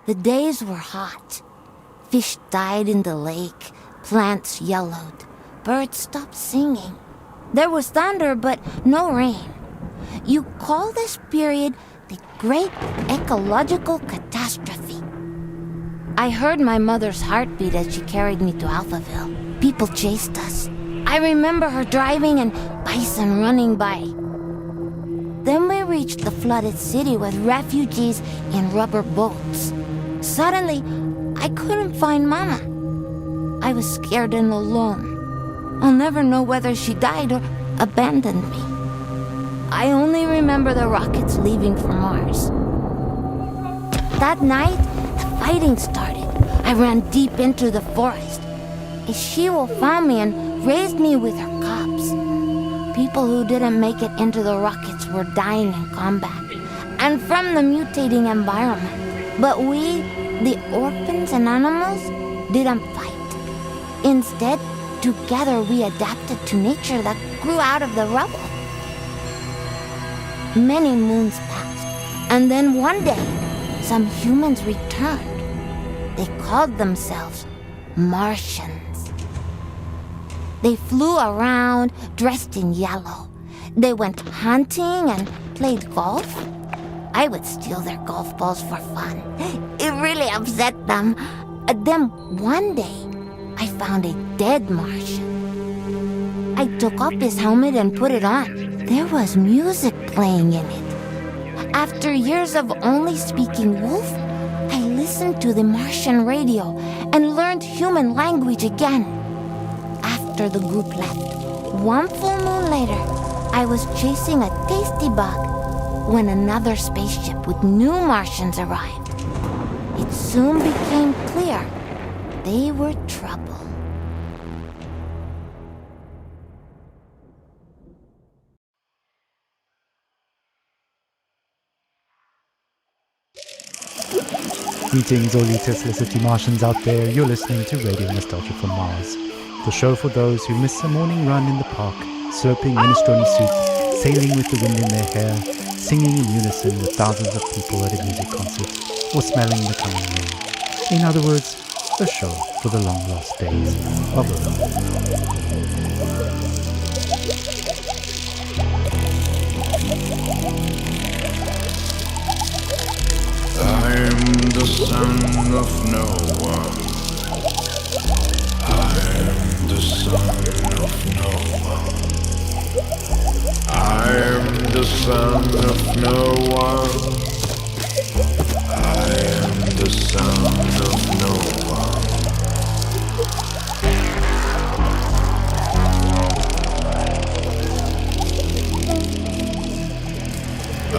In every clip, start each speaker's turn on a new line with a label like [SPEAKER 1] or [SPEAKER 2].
[SPEAKER 1] The days were hot. Fish died in the lake, plants yellowed, birds stopped singing. There was thunder, but no rain. You call this period the Great Ecological Catastrophe. I heard my mother's heartbeat as she carried me to Alphaville. People chased us. I remember her driving and bison running by. Then we reached the flooded city with refugees in rubber boats. Suddenly, I couldn't find Mama. I was scared and alone. I'll never know whether she died or abandoned me. I only remember the rockets leaving for Mars. That night, the fighting started. I ran deep into the forest. A she-wolf found me and raised me with her cubs. People who didn't make it into the rockets were dying in combat and from the mutating environment. But we, the orphans and animals, didn't fight. Instead, together we adapted to nature that grew out of the rubble. Many moons passed, and then one day, some humans returned. They called themselves Martians. They flew around dressed in yellow. They went hunting and played golf. I would steal their golf balls for fun. It really upset them. Then one day, I found a dead Martian. I took off his helmet and put it on. There was music playing in it. After years of only speaking wolf, I listened to the Martian radio and learned human language again. After the group left, one full moon later, I was chasing a tasty bug when another spaceship with new Martians arrived. It soon became clear they were trouble.
[SPEAKER 2] Greetings, all you Tesla City Martians out there. You're listening to Radio Nostalgia from Mars, the show for those who miss a morning run in the park, slurping minestrone soup, sailing with the wind in their hair, singing in unison with thousands of people at a music concert, or smelling the coming rain. In other words, a show for the long-lost days of Earth.
[SPEAKER 3] I'm the son of no one. I'm the son of no one. I'm the son of no one. I am the son of no one. A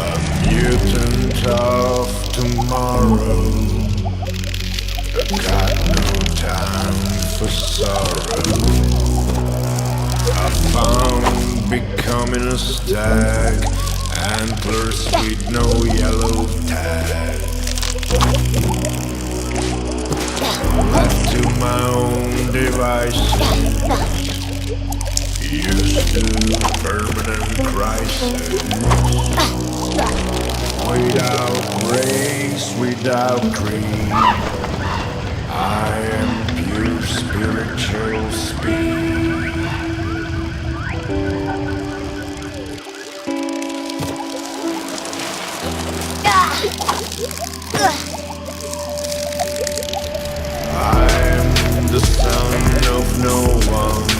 [SPEAKER 3] mutant of tomorrow. Got no time for sorrow. I found becoming a stag, antlers with no yellow tag. Left to my own devices, used to permanent crisis. Without race, without creed, I am pure spiritual speed. I am the son of no one.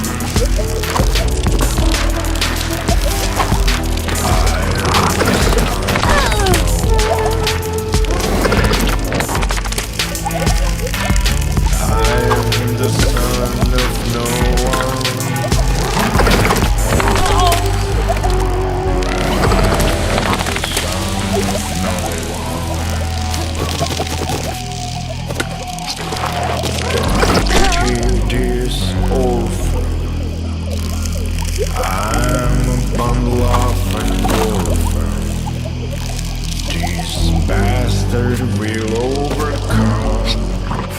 [SPEAKER 3] Will overcome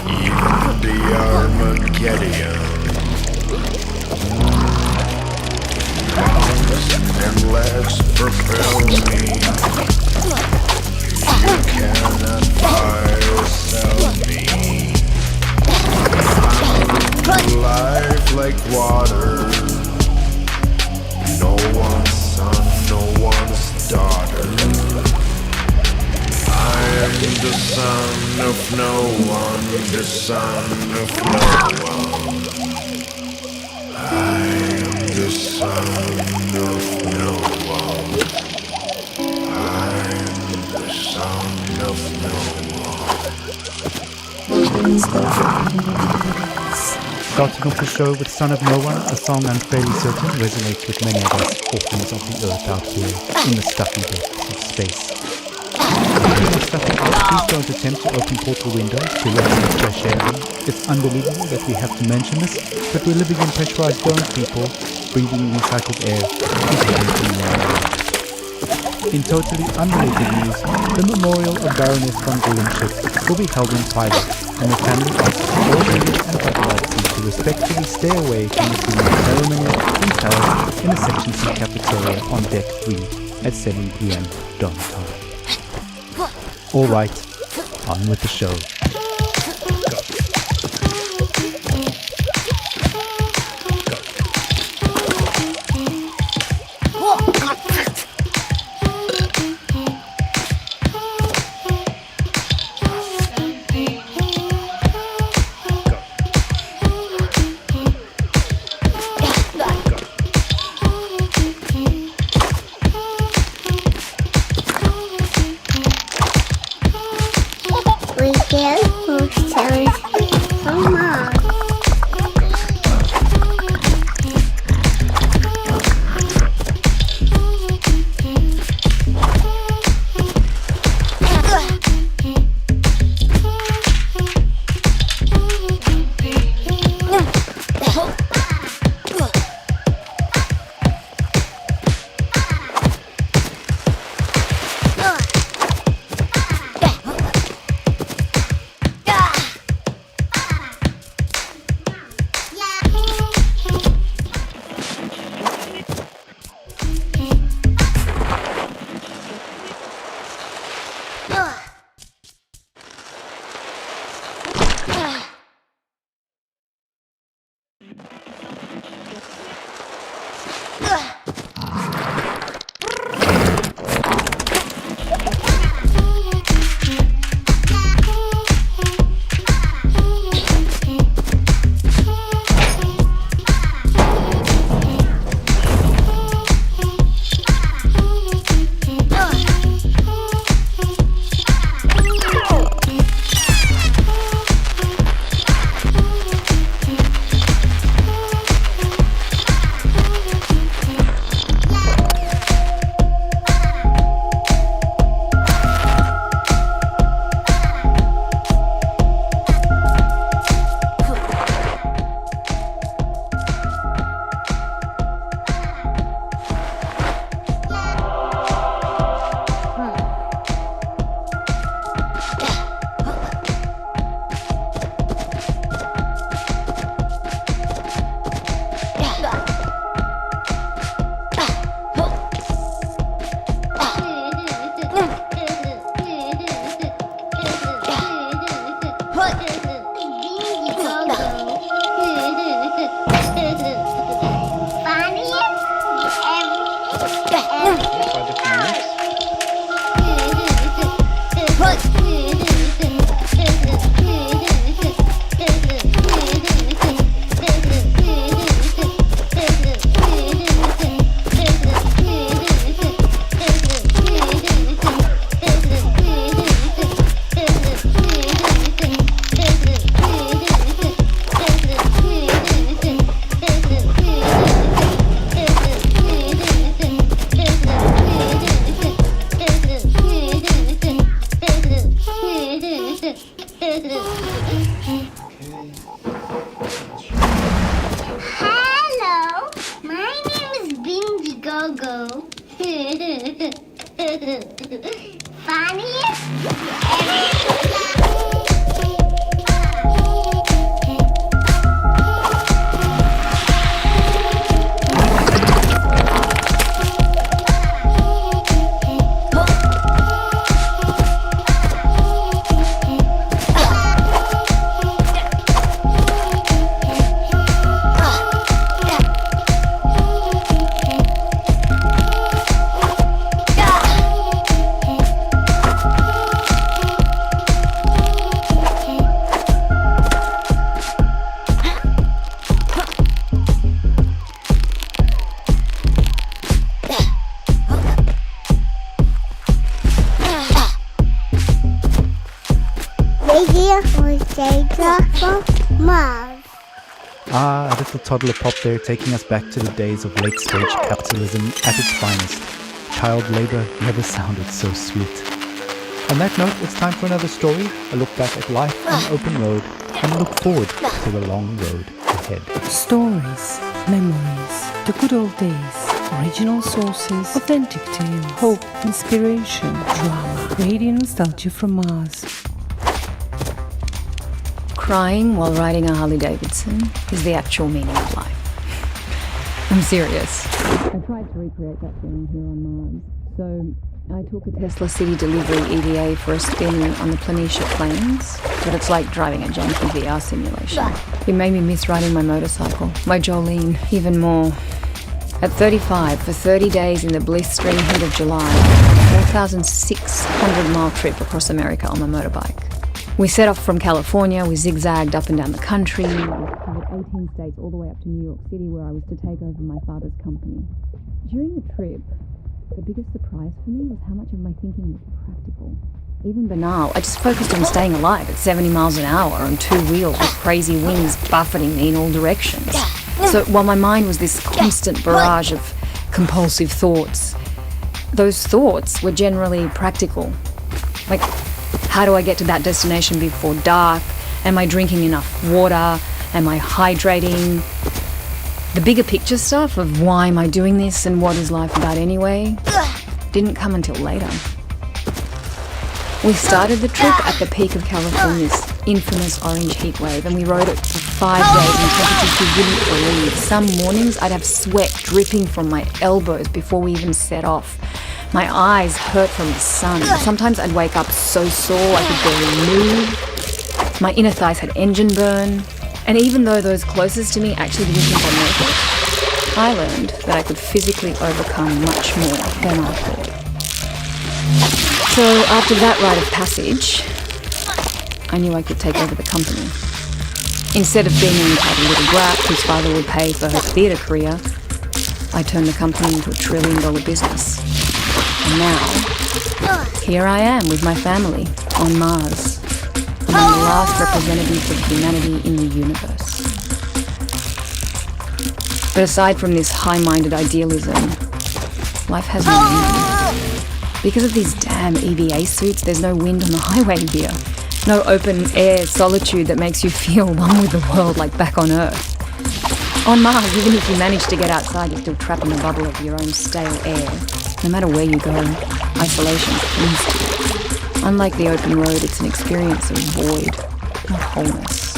[SPEAKER 3] even the Armageddon. Arms and legs propel me. You cannot fire us. one, the son of no one. I am the son of no one. I am the son of no one.
[SPEAKER 2] Starting off the show with Son of No One, a song I'm fairly certain resonates with many of us orphans of the earth out here in the stuffy depths of space. Please don't attempt to open portal windows to let some fresh air in. It's unbelievable that we have to mention this, but we're living in pressurized domes, people. Breathing recycled air is one clean air. In totally unrelated news, the memorial of Baroness von Gullenship will be held in private, and the family asks all ladies and paparazzi to respectfully stay away from the funeral ceremony in Paris in the Section C cafeteria on Deck 3 at 7 p.m. Dom time. Alright, on with the show.
[SPEAKER 4] Hello, my name is Bingy Go-Go. Funniest Radio nostalgia from Mars.
[SPEAKER 2] Ah, a little toddler pop there, taking us back to the days of late-stage capitalism at its finest. Child labor never sounded so sweet. On that note, it's time for another story, a look back at life on the open road, and a look forward to the long road ahead.
[SPEAKER 5] Stories, memories, the good old days, original sources, authentic tales, hope, inspiration, drama, radio nostalgia from Mars.
[SPEAKER 6] Crying while riding a Harley Davidson is the actual meaning of life. I'm serious. I tried to recreate that feeling here on Mars. So I took a Tesla City Delivery EVA for a spin on the Planitia Plains, but it's like driving a junky VR simulation. It made me miss riding my motorcycle, my Jolene, even more. At 35, for 30 days in the blistering heat of July, a 4,600-mile trip across America on my motorbike. We set off from California, we zigzagged up and down the country, we covered 18 states all the way up to New York City, where I was to take over my father's company. During the trip, the biggest surprise for me was how much of my thinking was practical. Even banal. I just focused on staying alive at 70 miles an hour on two wheels with crazy winds buffeting me in all directions. So while my mind was this constant barrage of compulsive thoughts, those thoughts were generally practical. Like, how do I get to that destination before dark? Am I drinking enough water? Am I hydrating? The bigger picture stuff of why am I doing this and what is life about anyway didn't come until later. We started the trip at the peak of California's infamous orange heat wave, and we rode it for 5 days in temperatures you wouldn't believe. Some mornings I'd have sweat dripping from my elbows before we even set off. My eyes hurt from the sun. Sometimes I'd wake up so sore I could barely move. My inner thighs had engine burn. And even though those closest to me actually didn't think I'd make it, I learned that I could physically overcome much more than I thought. So after that rite of passage, I knew I could take over the company. Instead of being an entitled little brat whose father would pay for her theatre career, I turned the company into $1 trillion business. And now, here I am with my family on Mars, among the last representatives of humanity in the universe. But aside from this high-minded idealism, life has no meaning. Because of these damn EVA suits, there's no wind on the highway here. No open-air solitude that makes you feel one with the world like back on Earth. On Mars, even if you manage to get outside, you're still trapped in the bubble of your own stale air. No matter where you go, isolation clings to you. Unlike the open road, it's an experience of void, not wholeness.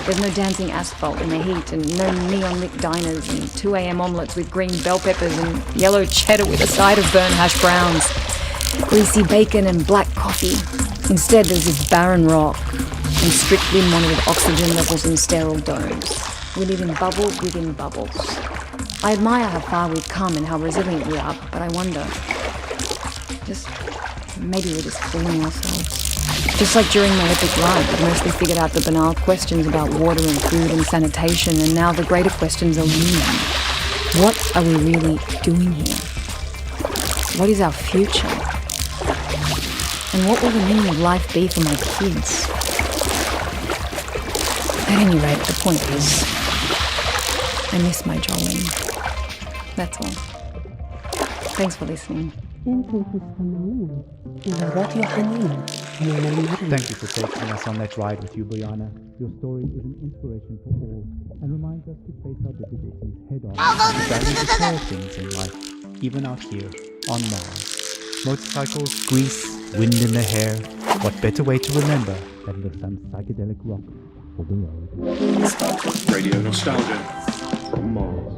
[SPEAKER 6] There's no dancing asphalt in the heat, and no neon-lit diners, and 2 a.m. omelettes with green bell peppers and yellow cheddar with a side of burnt hash browns, greasy bacon and black coffee. Instead, there's this barren rock and strictly monitored oxygen levels in sterile domes. We live in bubble within bubbles. I admire how far we've come and how resilient we are, but I wonder, maybe we're just fooling ourselves. Just like during my epic ride, I mostly figured out the banal questions about water and food and sanitation, and now the greater questions are looming. What are we really doing here? What is our future? And what will the meaning of life be for my kids? At any rate, the point is, I miss my Jolene. That's all. Thanks for listening.
[SPEAKER 2] Thank you for taking us on that ride with you, Brianna. Your story is an inspiration for all and reminds us to face our difficulties head on to value the small things in life, even out here on Mars. Motorcycles, grease, wind in the hair. What better way to remember than with some psychedelic rock for the road?
[SPEAKER 3] Radio nostalgia from Mars.